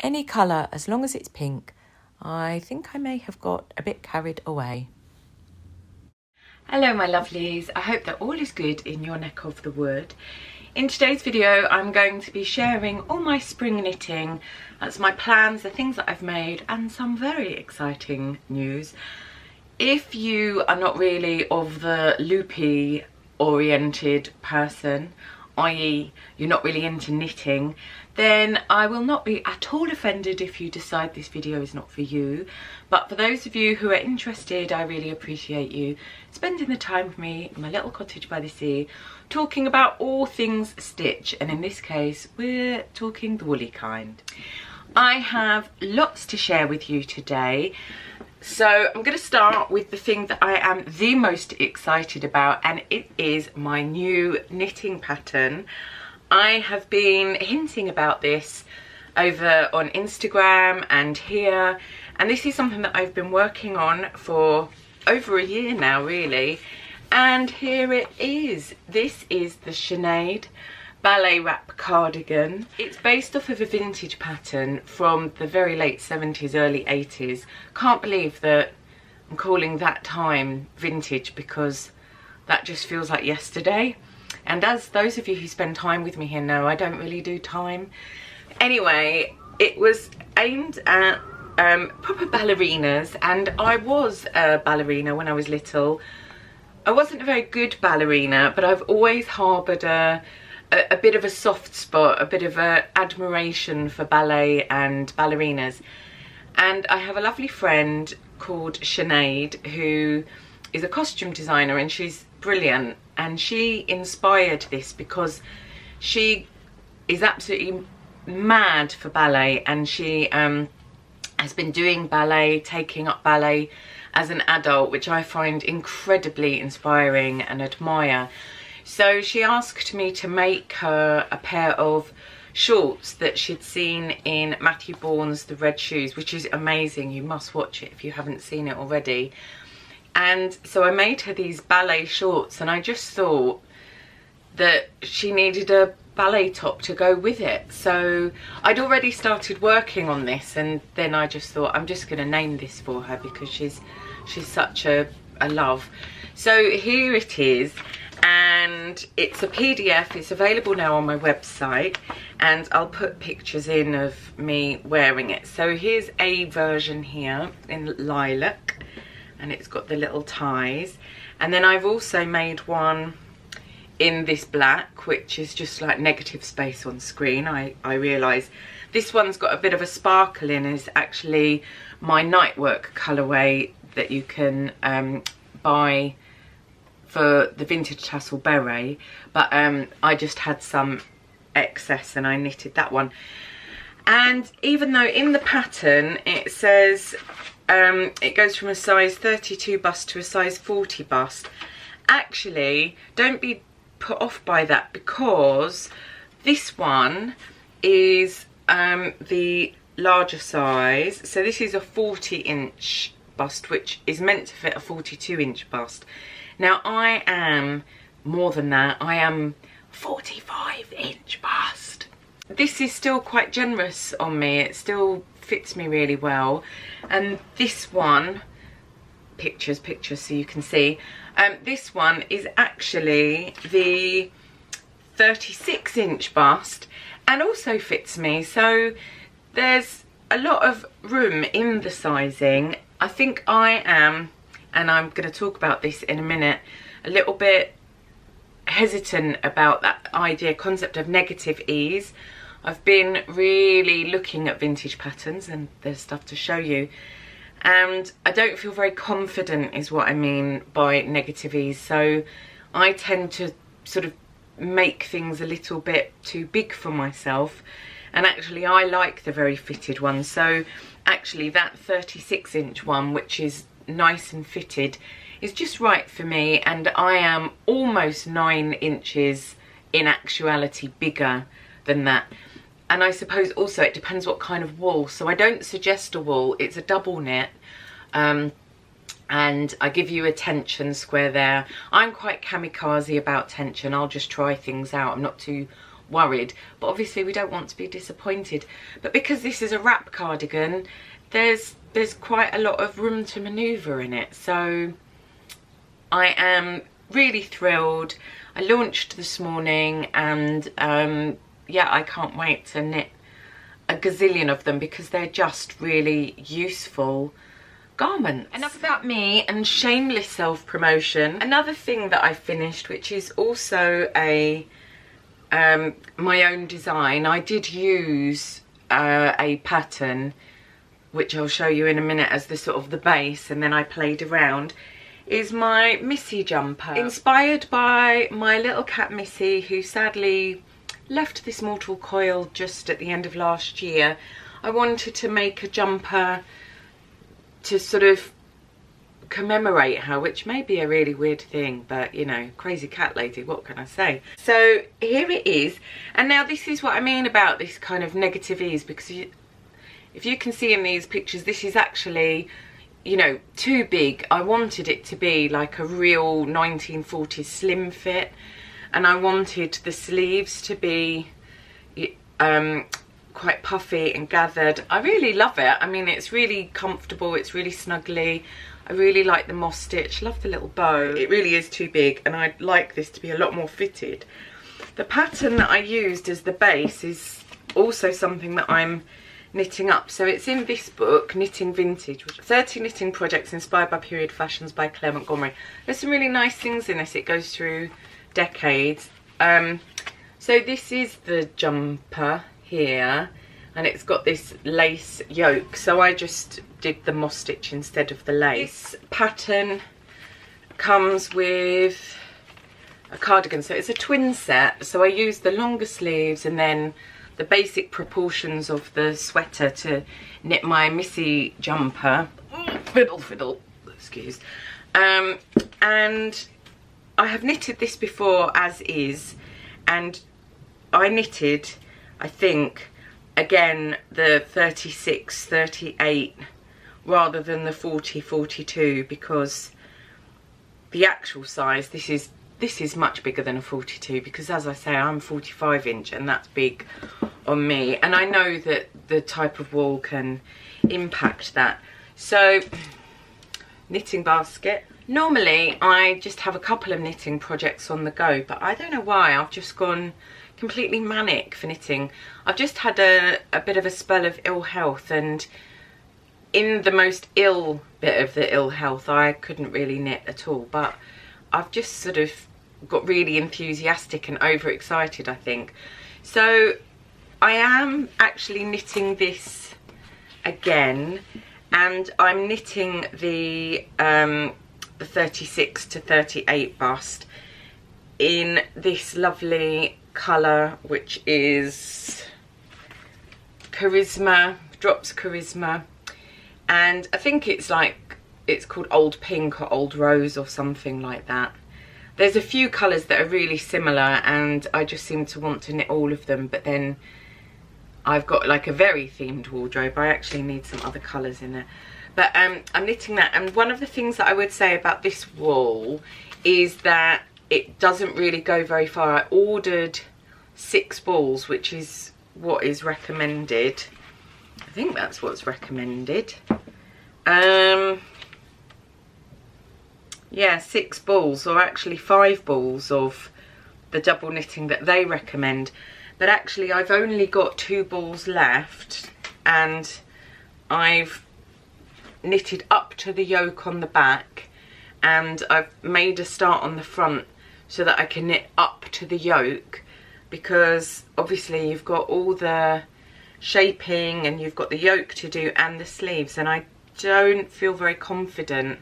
any colour as long as it's pink. I think I may have got a bit carried away. Hello my lovelies, I hope that all is good in your neck of the wood. In today's video I'm going to be sharing all my spring knitting. That's my plans, the things that I've made, and some very exciting news. If you are not really of the loopy oriented person, i.e. you're not really into knitting, then I will not be at all offended if you decide this video is not for you. But for those of you who are interested, I really appreciate you spending the time with me in my little cottage by the sea, talking about all things stitch, and in this case we're talking the woolly kind. I have lots to share with you today. So I'm going to start with the thing that I am the most excited about, and it is my new knitting pattern. I have been hinting about this over on Instagram and here, and this is something that I've been working on for over a year now really, and here it is. This is the Sinead ballet wrap cardigan. It's based off of a vintage pattern from the very late 70s, early 80s. Can't believe that I'm calling that time vintage because that just feels like yesterday. And as those of you who spend time with me here know, I don't really do time. Anyway, it was aimed at proper ballerinas, and I was a ballerina when I was little. I wasn't a very good ballerina, but I've always harboured a bit of a soft spot, a bit of a admiration for ballet and ballerinas. And I have a lovely friend called Sinead who is a costume designer, and she's brilliant, and she inspired this because she is absolutely mad for ballet, and she has been doing ballet, taking up ballet as an adult, which I find incredibly inspiring and admire. So she asked me to make her a pair of shorts that she'd seen in Matthew Bourne's The Red Shoes, which is amazing. You must watch it if you haven't seen it already. And so I made her these ballet shorts, and I just thought that she needed a ballet top to go with it. So I'd already started working on this, and then I just thought I'm just going to name this for her because she's such a love. So here it is. And it's a PDF. It's available now on my website, and I'll put pictures in of me wearing it. So here's a version here in lilac, and it's got the little ties, and then I've also made one in this black, which is just like negative space on screen. I realise this one's got a bit of a sparkle in, is actually my nightwork colourway that you can buy for the vintage tassel beret, but I just had some excess and I knitted that one. And even though in the pattern it says it goes from a size 32 bust to a size 40 bust, actually don't be put off by that, because this one is the larger size. So this is a 40-inch bust, which is meant to fit a 42-inch bust. Now I am more than that. I am 45-inch bust. This is still quite generous on me. It still fits me really well. And this one, pictures so you can see, this one is actually the 36-inch bust and also fits me. So there's a lot of room in the sizing. I think I am, and I'm going to talk about this in a minute, a little bit hesitant about that concept of negative ease. I've been really looking at vintage patterns, and there's stuff to show you, and I don't feel very confident is what I mean by negative ease. So I tend to sort of make things a little bit too big for myself, and actually I like the very fitted ones. So actually that 36-inch one, which is nice and fitted, is just right for me, and I am almost 9 inches in actuality bigger than that. And I suppose also it depends what kind of wool. So I don't suggest a wool, it's a double knit, and I give you a tension square there. I'm quite kamikaze about tension. I'll just try things out. I'm not too worried, but obviously we don't want to be disappointed. But because this is a wrap cardigan, there's quite a lot of room to maneuver in it, so I am really thrilled. I launched this morning, and yeah, I can't wait to knit a gazillion of them because they're just really useful garments. Enough about me and shameless self-promotion. Another thing that I finished, which is also a my own design. I did use a pattern, which I'll show you in a minute, as the sort of the base, and then I played around, is my Missy jumper. Inspired by my little cat Missy, who sadly left this mortal coil just at the end of last year. I wanted to make a jumper to sort of commemorate her, which may be a really weird thing, but you know, crazy cat lady, what can I say? So here it is, and now this is what I mean about this kind of negative ease, because if you can see in these pictures, this is actually, you know, too big. I wanted it to be like a real 1940s slim fit, and I wanted the sleeves to be quite puffy and gathered. I really love it. I mean, it's really comfortable, it's really snuggly. I really like the moss stitch, love the little bow. It really is too big, and I'd like this to be a lot more fitted. The pattern that I used as the base is also something that I'm knitting up. So it's in this book, Knitting Vintage, 30 knitting projects inspired by period fashions by Claire Montgomery. There's some really nice things in this. It goes through decades. So this is the jumper here, and it's got this lace yoke, so I just did the moss stitch instead of the lace. This pattern comes with a cardigan, so it's a twin set, so I used the longer sleeves and then the basic proportions of the sweater to knit my Missy jumper. Fiddle, excuse. And I have knitted this before as is, and I knitted, I think, again, the 36, 38 rather than the 40, 42, because the actual size, this is much bigger than a 42, because as I say, I'm 45 inch and that's big on me, and I know that the type of wool can impact that. So, knitting basket. Normally I just have a couple of knitting projects on the go, but I don't know why I've just gone completely manic for knitting. I've just had a bit of a spell of ill health, and in the most ill bit of the ill health I couldn't really knit at all, but I've just sort of got really enthusiastic and overexcited, I think. So I am actually knitting this again, and I'm knitting the 36 to 38 bust in this lovely colour, which is Charisma, Drops Charisma, and I think it's called Old Pink or Old Rose or something like that. There's a few colours that are really similar, and I just seem to want to knit all of them, but then I've got like a very themed wardrobe. I actually need some other colours in there. But I'm knitting that, and one of the things that I would say about this wool is that it doesn't really go very far. I ordered 6 balls, which is what is recommended. I think that's what's recommended. Yeah, 6 balls, or actually 5 balls of the double knitting that they recommend. But actually I've only got 2 balls left, and I've knitted up to the yoke on the back, and I've made a start on the front so that I can knit up to the yoke, because obviously you've got all the shaping and you've got the yoke to do and the sleeves, and I don't feel very confident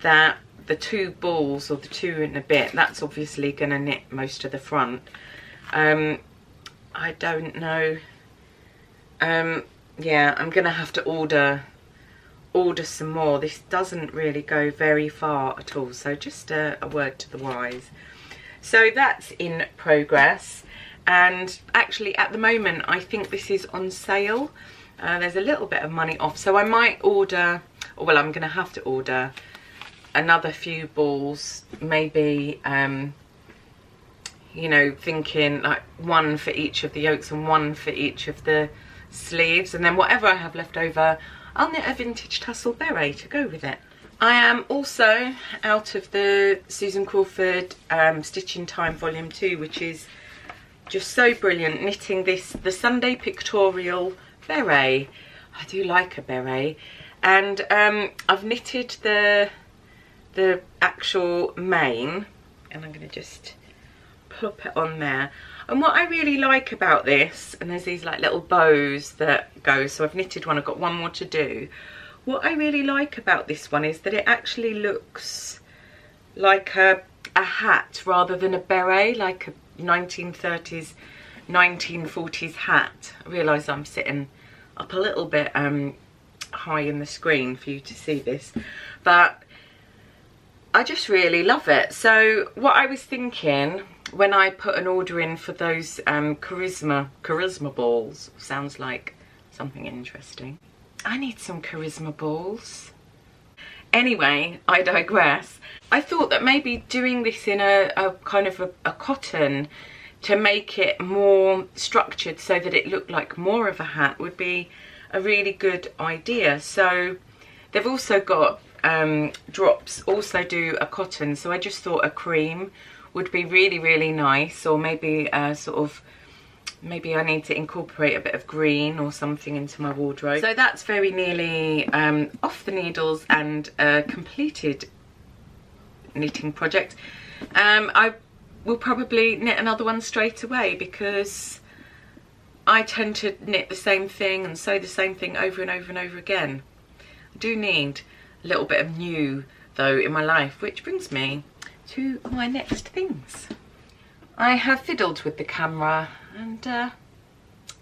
that the 2 balls, or the 2 and a bit, that's obviously going to knit most of the front. I don't know. Yeah, I'm going to have to order some more. This doesn't really go very far at all, so just a word to the wise. So that's in progress, and actually at the moment I think this is on sale. There's a little bit of money off, so I might order, or well, I'm going to have to order another few balls, maybe you know, thinking like one for each of the yokes and one for each of the sleeves, and then whatever I have left over, I'll knit a vintage tussle beret to go with it. I am also out of the Susan Crawford Stitching Time Volume 2, which is just so brilliant, knitting this, the Sunday Pictorial Beret. I do like a beret. And I've knitted the actual mane, and I'm going to just plop it on there. And what I really like about this, and there's these like little bows that go, so I've knitted one, I've got one more to do. What I really like about this one is that it actually looks like a hat rather than a beret, like a 1930s, 1940s hat. I realise I'm sitting up a little bit high in the screen for you to see this, but I just really love it. So what I was thinking when I put an order in for those charisma balls, sounds like something interesting. I need some charisma balls. Anyway, I digress. I thought that maybe doing this in a kind of a cotton to make it more structured so that it looked like more of a hat would be a really good idea. So they've also got drops also do a cotton, so I just thought a cream would be really nice, or maybe sort of, maybe I need to incorporate a bit of green or something into my wardrobe. So that's very nearly off the needles and a completed knitting project. I will probably knit another one straight away, because I tend to knit the same thing and sew the same thing over and over and over again. I do need a little bit of new though in my life, which brings me to my next things. I have fiddled with the camera and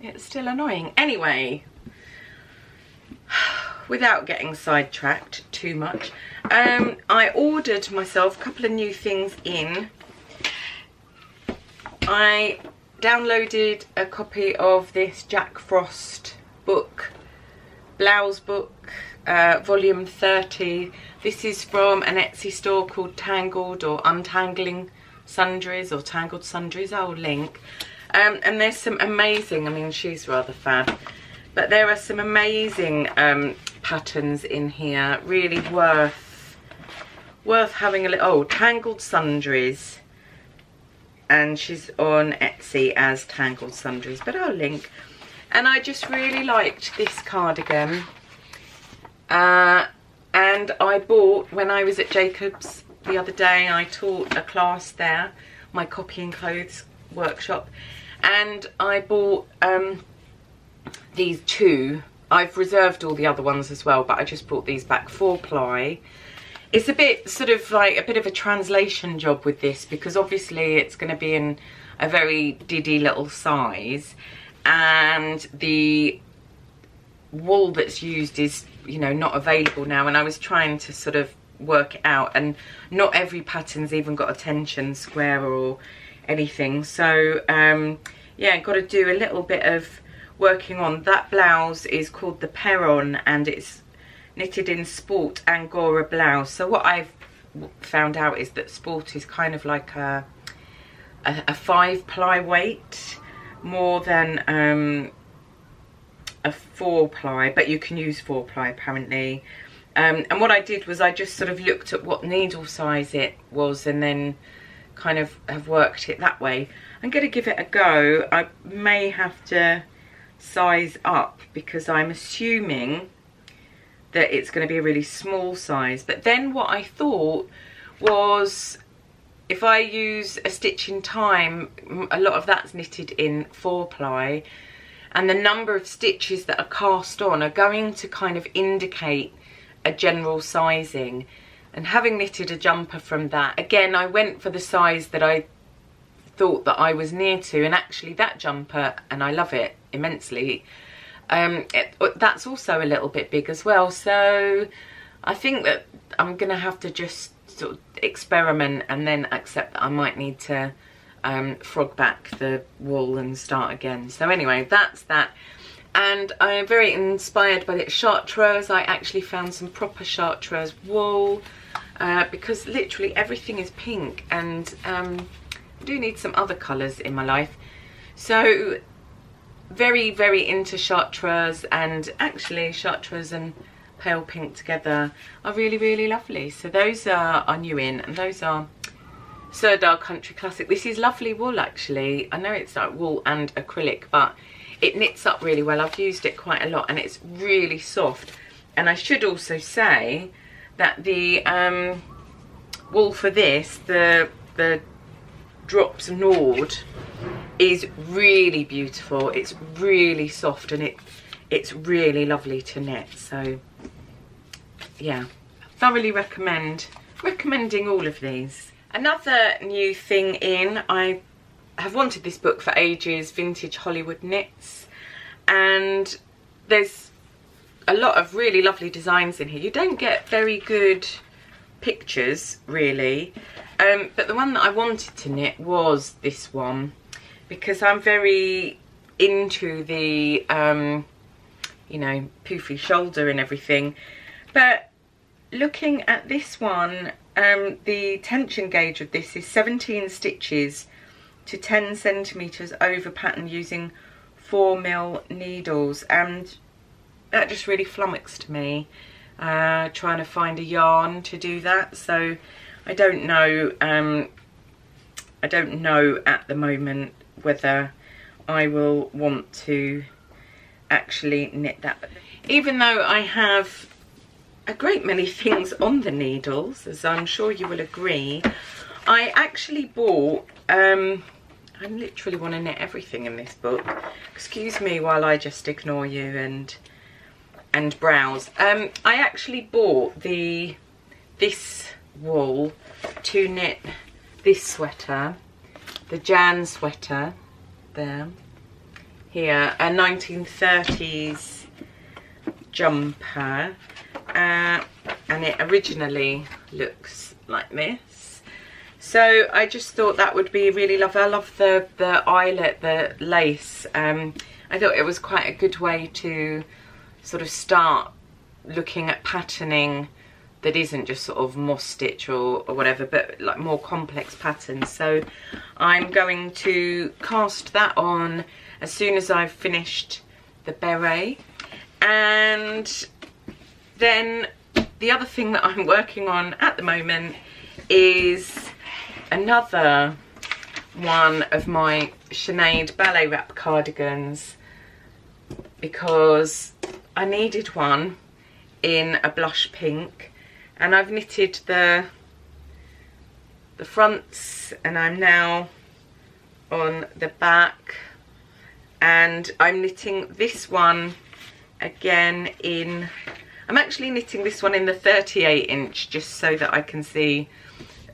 it's still annoying. Anyway, without getting sidetracked too much, I ordered myself a couple of new things in. I downloaded a copy of this Jack Frost book, blouse book, volume 30. This is from an Etsy store called Tangled or Untangling Sundries or Tangled Sundries. I'll link. And there's some amazing, I mean, she's rather fab, but there are some amazing patterns in here, really worth having a little. Oh, Tangled Sundries, and she's on Etsy as Tangled Sundries, but I'll link. And I just really liked this cardigan, and I bought, when I was at Jacobs the other day, I taught a class there, my copying clothes workshop, and I bought these two. I've reserved all the other ones as well, but I just bought these back, 4-ply. It's a bit sort of like a bit of a translation job with this, because obviously it's going to be in a very diddy little size, and the wool that's used is, you know, not available now, and I was trying to sort of work it out, and not every pattern's even got a tension square or anything, so yeah, got to do a little bit of working on. That blouse is called the Perron, and it's knitted in Sport Angora blouse. So what I've found out is that Sport is kind of like a 5-ply weight more than a 4-ply, but you can use 4-ply apparently. And what I did was I just sort of looked at what needle size it was and then kind of have worked it that way. I'm going to give it a go. I may have to size up because I'm assuming that it's going to be a really small size. But then what I thought was, if I use a stitch in time, a lot of that's knitted in 4-ply, and the number of stitches that are cast on are going to kind of indicate a general sizing. And having knitted a jumper from that, again, I went for the size that I thought that I was near to, and actually that jumper, and I love it immensely, that's also a little bit big as well. So I think that I'm gonna have to just sort of experiment and then accept that I might need to frog back the wool and start again. So anyway, that's that. And I am very inspired by the chartreuse. I actually found some proper chartreuse wool because literally everything is pink, and I do need some other colours in my life. So very, very into chartreuse, and actually chartreuse and pale pink together are really, really lovely. So those are new in, and those are Sirdar Country Classic. This is lovely wool actually. I know it's like wool and acrylic, but it knits up really well. I've used it quite a lot and it's really soft. And I should also say that the wool for this, the Drops Nord, is really beautiful. It's really soft and it's really lovely to knit. So yeah, thoroughly recommending all of these. Another new thing in, I have wanted this book for ages, Vintage Hollywood Knits, and there's a lot of really lovely designs in here. You don't get very good pictures really, but the one that I wanted to knit was this one, because I'm very into the you know, poofy shoulder and everything. But looking at this one, the tension gauge of this is 17 stitches to 10 centimeters over pattern using 4mm needles, and that just really flummoxed me, trying to find a yarn to do that. So I don't know at the moment whether I will want to actually knit that. Even though I have a great many things on the needles, as I'm sure you will agree, I actually bought, I literally want to knit everything in this book. Excuse me while I just ignore you and browse. I actually bought this wool to knit this sweater, the Jan sweater there, here, a 1930s jumper. And it originally looks like this, so I just thought that would be really lovely. I love the eyelet, the lace. I thought it was quite a good way to sort of start looking at patterning that isn't just sort of moss stitch or whatever, but like more complex patterns. So I'm going to cast that on as soon as I've finished the beret. And then the other thing that I'm working on at the moment is another one of my Sinead ballet wrap cardigans, because I needed one in a blush pink, and I've knitted the fronts and I'm now on the back, and I'm knitting this one again in, I'm actually knitting this one in the 38 inch just so that I can see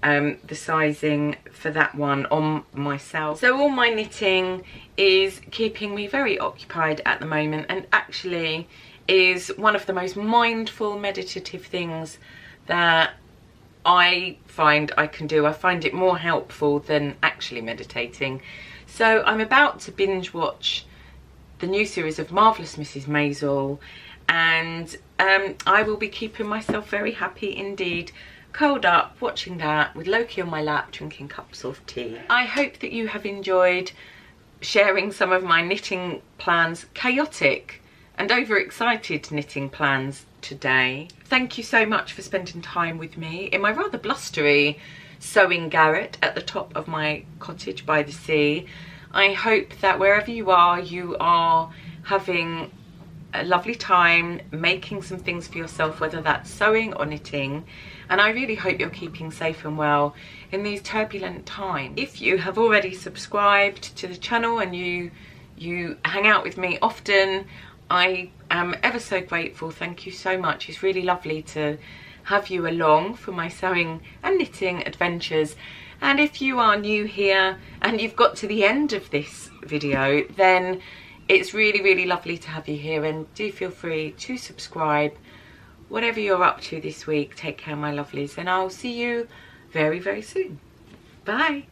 the sizing for that one on myself. So all my knitting is keeping me very occupied at the moment, and actually is one of the most mindful, meditative things that I find I can do. I find it more helpful than actually meditating. So I'm about to binge watch the new series of Marvellous Mrs. Maisel, and I will be keeping myself very happy indeed, curled up watching that with Loki on my lap, drinking cups of tea. I hope that you have enjoyed sharing some of my knitting plans, chaotic and overexcited knitting plans today. Thank you so much for spending time with me in my rather blustery sewing garret at the top of my cottage by the sea. I hope that wherever you are having a lovely time making some things for yourself, whether that's sewing or knitting, and I really hope you're keeping safe and well in these turbulent times. If you have already subscribed to the channel and you hang out with me often, I am ever so grateful. Thank you so much. It's really lovely to have you along for my sewing and knitting adventures. And if you are new here and you've got to the end of this video, then it's really, really lovely to have you here, and do feel free to subscribe. Whatever you're up to this week, take care, my lovelies, and I'll see you very, very soon. Bye.